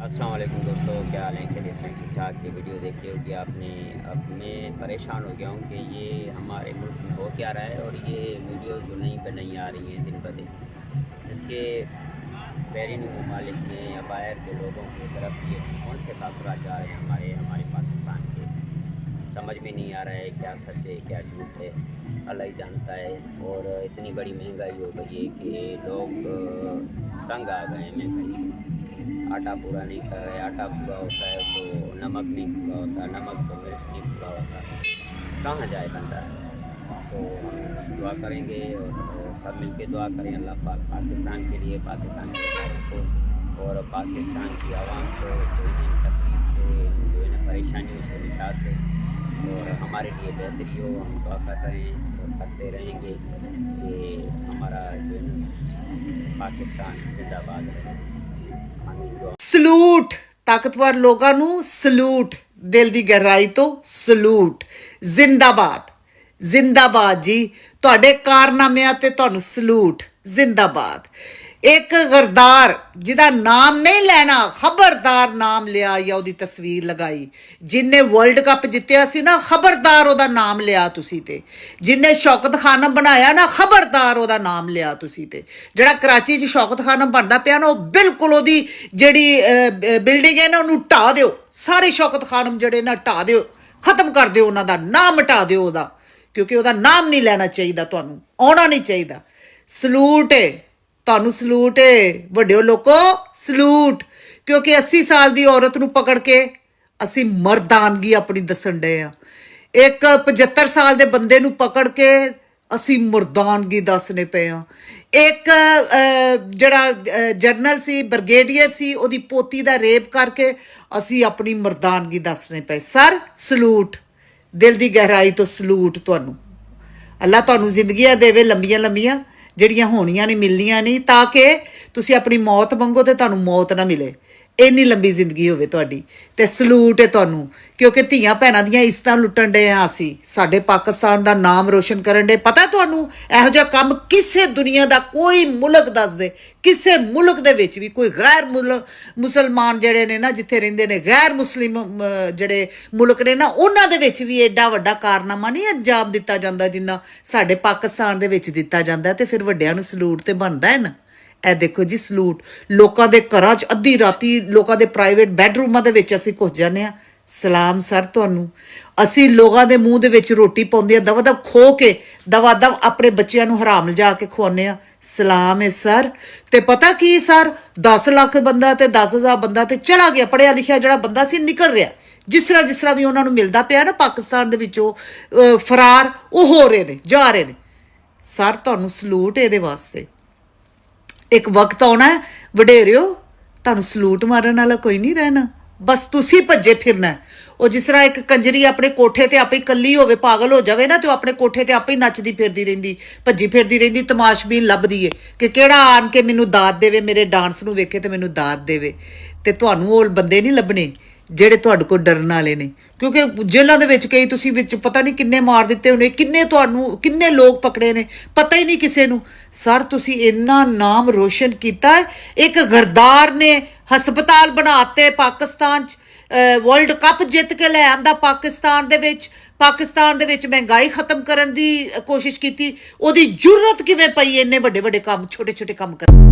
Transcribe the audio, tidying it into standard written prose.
अस्सलाम वालेकुम दोस्तों, क्या हाल है? खैरियत से ठीक ठाक। ये वीडियो देख के कि आपने अब मैं परेशान हो गया हूँ कि ये हमारे मुल्क में हो क्या रहा है और ये वीडियो जो नई पे नहीं आ रही हैं दिन ब दिन। इसके बैरून ममालिक में या बाहर के लोगों की तरफ ये कौन से तासुरात जा रहे हैं हमारे पाकिस्तान के, समझ में नहीं आ रहा है क्या सच है क्या झूठ है, अल्लाह ही जानता है। और इतनी बड़ी महंगाई हो गई है कि लोग तंग आ गए हैं महंगाई से। आटा पूरा नहीं कर रहे, आटा पूरा होता है तो नमक नहीं पूरा होता, नमक तो मिर्च नहीं पूरा होता, कहाँ जाए बंदा। तो हम दुआ करेंगे और सब मिल के दुआ करें अल्लाह पाक पाकिस्तान के लिए, पाकिस्तान के लोगों को और पाकिस्तान की आवाम को जो इन तकलीफ से, जो इन परेशानियों से निजात दे और हमारे लिए बेहतरी हो। हम दुआ कर रहे हैं और करते रहेंगे कि हमारा जो है पाकिस्तान जिंदाबाद रहे। ਸਲੂਟ ਤਾਕਤਵਰ ਲੋਕਾਂ ਨੂੰ, ਸਲੂਟ ਦਿਲ ਦੀ ਗਹਿਰਾਈ ਤੋਂ, ਸਲੂਟ ਜ਼ਿੰਦਾਬਾਦ ਜ਼ਿੰਦਾਬਾਦ ਜੀ। ਤੁਹਾਡੇ ਕਾਰਨਾਮਿਆਂ ਤੇ ਤੁਹਾਨੂੰ ਸਲੂਟ, ਜ਼ਿੰਦਾਬਾਦ। ਇੱਕ ਗਰਦਾਰ ਜਿਹਦਾ ਨਾਮ ਨਹੀਂ ਲੈਣਾ, ਖਬਰਦਾਰ ਨਾਮ ਲਿਆ ਜਾਂ ਉਹਦੀ ਤਸਵੀਰ ਲਗਾਈ, ਜਿਨੇ ਵਰਲਡ ਕੱਪ ਜਿੱਤਿਆ ਸੀ ਨਾ, ਖਬਰਦਾਰ ਉਹਦਾ ਨਾਮ ਲਿਆ ਤੁਸੀਂ ਤੇ। ਜਿਨੇ ਸ਼ੌਕਤ ਖਾਨਮ ਬਣਾਇਆ ਨਾ, ਖਬਰਦਾਰ ਉਹਦਾ ਨਾਮ ਲਿਆ ਤੁਸੀਂ ਤੇ। ਜਿਹੜਾ ਕਰਾਚੀ 'ਚ ਸ਼ੌਕਤ ਖਾਨਮ ਬਣਦਾ ਪਿਆ ਨਾ, ਉਹ ਬਿਲਕੁਲ ਉਹਦੀ ਜਿਹੜੀ ਬਿਲਡਿੰਗ ਹੈ ਨਾ, ਉਹਨੂੰ ਢਾ ਦਿਓ। ਸਾਰੇ ਸ਼ੌਕਤ ਖਾਨਮ ਜਿਹੜੇ ਨਾ ਢਾ ਦਿਓ, ਖਤਮ ਕਰ ਦਿਓ, ਉਹਨਾਂ ਦਾ ਨਾਮ ਮਿਟਾ ਦਿਓ ਉਹਦਾ, ਕਿਉਂਕਿ ਉਹਦਾ ਨਾਮ ਨਹੀਂ ਲੈਣਾ ਚਾਹੀਦਾ, ਤੁਹਾਨੂੰ ਆਉਣਾ ਨਹੀਂ ਚਾਹੀਦਾ। ਸਲੂਟ ਹੈ ਤੁਹਾਨੂੰ, ਸਲੂਟ ਹੈ ਵੱਡਿਓ ਲੋਕੋ, ਸਲੂਟ। ਕਿਉਂਕਿ 80 ਸਾਲ ਦੀ ਔਰਤ ਨੂੰ ਪਕੜ ਕੇ ਅਸੀਂ ਮਰਦਾਨਗੀ ਆਪਣੀ ਦੱਸਣ ਡਏ ਆ। ਇੱਕ 75 ਸਾਲ ਦੇ ਬੰਦੇ ਨੂੰ ਪਕੜ ਕੇ ਅਸੀਂ ਮਰਦਾਨਗੀ ਦੱਸਣੇ ਪਏ ਆ। ਇੱਕ ਜਿਹੜਾ ਜਰਨਲ ਸੀ, ਬ੍ਰਿਗੇਡੀਅਰ ਸੀ, ਉਹਦੀ ਪੋਤੀ ਦਾ ਰੇਪ ਕਰਕੇ ਅਸੀਂ ਆਪਣੀ ਮਰਦਾਨਗੀ ਦੱਸਣੇ ਪਏ। ਸਰ ਸਲੂਟ, ਦਿਲ ਦੀ ਗਹਿਰਾਈ ਤੋਂ ਸਲੂਟ ਤੁਹਾਨੂੰ। ਅੱਲਾ ਤੁਹਾਨੂੰ ਜ਼ਿੰਦਗੀਆਂ ਦੇਵੇ ਲੰਬੀਆਂ ਲੰਬੀਆਂ, ਜਿਹੜੀਆਂ ਹੋਣੀਆਂ ਨਹੀਂ, ਮਿਲਣੀਆਂ ਨਹੀਂ, ਤਾਂ ਕਿ ਤੁਸੀਂ ਆਪਣੀ ਮੌਤ ਮੰਗੋ ਤੇ ਤੁਹਾਨੂੰ ਮੌਤ ਨਾ ਮਿਲੇ। ਇੰਨੀ ਲੰਬੀ ਜ਼ਿੰਦਗੀ ਹੋਵੇ ਤੁਹਾਡੀ। ਤੇ ਸਲੂਟ ਹੈ ਤੁਹਾਨੂੰ, ਕਿਉਂਕਿ ਧੀਆਂ ਭੈਣਾਂ ਦੀਆਂ ਇੱਜ਼ਤਾਂ ਲੁੱਟਣ ਡੇ ਆ ਅਸੀਂ, ਸਾਡੇ ਪਾਕਿਸਤਾਨ ਦਾ ਨਾਮ ਰੋਸ਼ਨ ਕਰਨ ਡੇ। ਪਤਾ ਤੁਹਾਨੂੰ, ਇਹੋ ਜਿਹਾ ਕੰਮ ਕਿਸੇ ਦੁਨੀਆ ਦਾ ਕੋਈ ਮੁਲਕ ਦੱਸ ਦੇ, ਕਿਸੇ ਮੁਲਕ ਦੇ ਵਿੱਚ ਵੀ ਕੋਈ ਗੈਰ ਮੁਸਲਮਾਨ ਜਿਹੜੇ ਨੇ ਨਾ, ਜਿੱਥੇ ਰਹਿੰਦੇ ਨੇ ਗੈਰ ਮੁਸਲਿਮ ਜਿਹੜੇ ਮੁਲਕ ਨੇ ਨਾ, ਉਹਨਾਂ ਦੇ ਵਿੱਚ ਵੀ ਐਡਾ ਵੱਡਾ ਕਾਰਨਾਮਾ ਨਹੀਂ ਅੰਜਾਮ ਦਿੱਤਾ ਜਾਂਦਾ ਜਿੰਨਾ ਸਾਡੇ ਪਾਕਿਸਤਾਨ ਦੇ ਵਿੱਚ ਦਿੱਤਾ ਜਾਂਦਾ। ਤੇ ਫਿਰ ਵੱਡਿਆਂ ਨੂੰ ਸਲੂਟ ਤੇ ਬਣਦਾ ਹੈ ਨਾ। ਇਹ ਦੇਖੋ ਜੀ, ਸਲੂਟ। ਲੋਕਾਂ ਦੇ ਘਰਾਂ 'ਚ ਅੱਧੀ ਰਾਤੀ, ਲੋਕਾਂ ਦੇ ਪ੍ਰਾਈਵੇਟ ਬੈਡਰੂਮਾਂ ਦੇ ਵਿੱਚ ਅਸੀਂ ਘੁਸ ਜਾਂਦੇ ਹਾਂ। ਸਲਾਮ ਸਰ ਤੁਹਾਨੂੰ। ਅਸੀਂ ਲੋਕਾਂ ਦੇ ਮੂੰਹ ਦੇ ਵਿੱਚ ਰੋਟੀ ਪਾਉਂਦੇ ਆ, ਦਵਾ ਦਵ ਖੋ ਕੇ, ਦਵਾ ਦਵ ਆਪਣੇ ਬੱਚਿਆਂ ਨੂੰ ਹਰਾਮ ਲਿਜਾ ਕੇ ਖਵਾਉਂਦੇ ਆ। ਸਲਾਮ ਹੈ ਸਰ। ਤੇ ਪਤਾ ਕੀ ਸਰ, 10 ਲੱਖ ਬੰਦਾ ਤੇ 10,000 ਬੰਦਾ ਤੇ ਚਲਾ ਗਿਆ, ਪੜ੍ਹਿਆ ਲਿਖਿਆ ਜਿਹੜਾ ਬੰਦਾ ਸੀ ਨਿਕਲ ਰਿਹਾ। ਜਿਸ ਤਰ੍ਹਾਂ ਵੀ ਉਹਨਾਂ ਨੂੰ ਮਿਲਦਾ ਪਿਆ ਨਾ ਪਾਕਿਸਤਾਨ ਦੇ ਵਿੱਚੋਂ ਫਰਾਰ, ਉਹ ਹੋ ਰਹੇ ਨੇ, ਜਾ ਰਹੇ ਨੇ। ਸਰ ਤੁਹਾਨੂੰ ਸਲੂਟ ਇਹਦੇ ਵਾਸਤੇ। ਇੱਕ ਵਕਤ ਆਉਣਾ ਵਡੇਰਿਓ, ਤੁਹਾਨੂੰ ਸਲੂਟ ਮਾਰਨ ਵਾਲਾ ਕੋਈ ਨਹੀਂ ਰਹਿਣਾ, ਬਸ ਤੁਸੀਂ ਭੱਜੇ ਫਿਰਨਾ। ਉਹ ਜਿਸ ਤਰ੍ਹਾਂ ਇੱਕ ਕੰਜਰੀ ਆਪਣੇ ਕੋਠੇ ਤੇ ਆਪੇ ਇਕੱਲੀ ਹੋਵੇ, ਪਾਗਲ ਹੋ ਜਾਵੇ ਨਾ, ਤੇ ਉਹ ਆਪਣੇ ਕੋਠੇ ਤੇ ਆਪੇ ਨੱਚਦੀ ਫਿਰਦੀ ਰਹਿੰਦੀ, ਭੱਜੀ ਫਿਰਦੀ ਰਹਿੰਦੀ, ਤਮਾਸ਼ਬੀਨ ਲੱਭਦੀ ਏ ਕਿ ਕਿਹੜਾ ਆਣ ਕੇ ਮੈਨੂੰ ਦਾਤ ਦੇਵੇ, ਮੇਰੇ ਡਾਂਸ ਨੂੰ ਵੇਖੇ ਤੇ ਮੈਨੂੰ ਦਾਤ ਦੇਵੇ। ਤੇ ਤੁਹਾਨੂੰ ਉਹ ਬੰਦੇ ਨਹੀਂ ਲੱਭਣੇ ਜਿਹੜੇ ਤੁਹਾਡੇ ਕੋਲ ਡਰਨ ਵਾਲੇ ਨੇ, ਕਿਉਂਕਿ ਜੇਲ੍ਹਾਂ ਦੇ ਵਿੱਚ ਕਈ ਤੁਸੀਂ ਵਿੱਚ ਪਤਾ ਨਹੀਂ ਕਿੰਨੇ ਮਾਰ ਦਿੱਤੇ ਹੋਣੇ, ਕਿੰਨੇ ਲੋਕ ਪਕੜੇ ਨੇ, ਪਤਾ ਹੀ ਨਹੀਂ ਕਿਸੇ ਨੂੰ। ਸਰ ਤੁਸੀਂ ਇੰਨਾ ਨਾਮ ਰੋਸ਼ਨ ਕੀਤਾ। ਇੱਕ ਗਰਦਾਰ ਨੇ ਹਸਪਤਾਲ ਬਣਾਤੇ ਪਾਕਿਸਤਾਨ 'ਚ, ਵਰਲਡ ਕੱਪ ਜਿੱਤ ਕੇ ਲੈ ਆਂਦਾ ਪਾਕਿਸਤਾਨ ਦੇ ਵਿੱਚ ਮਹਿੰਗਾਈ ਖਤਮ ਕਰਨ ਦੀ ਕੋਸ਼ਿਸ਼ ਕੀਤੀ। ਉਹਦੀ ਜ਼ਰੂਰਤ ਕਿਵੇਂ ਪਈ ਇੰਨੇ ਵੱਡੇ ਵੱਡੇ ਕੰਮ, ਛੋਟੇ ਛੋਟੇ ਕੰਮ ਕਰਨ?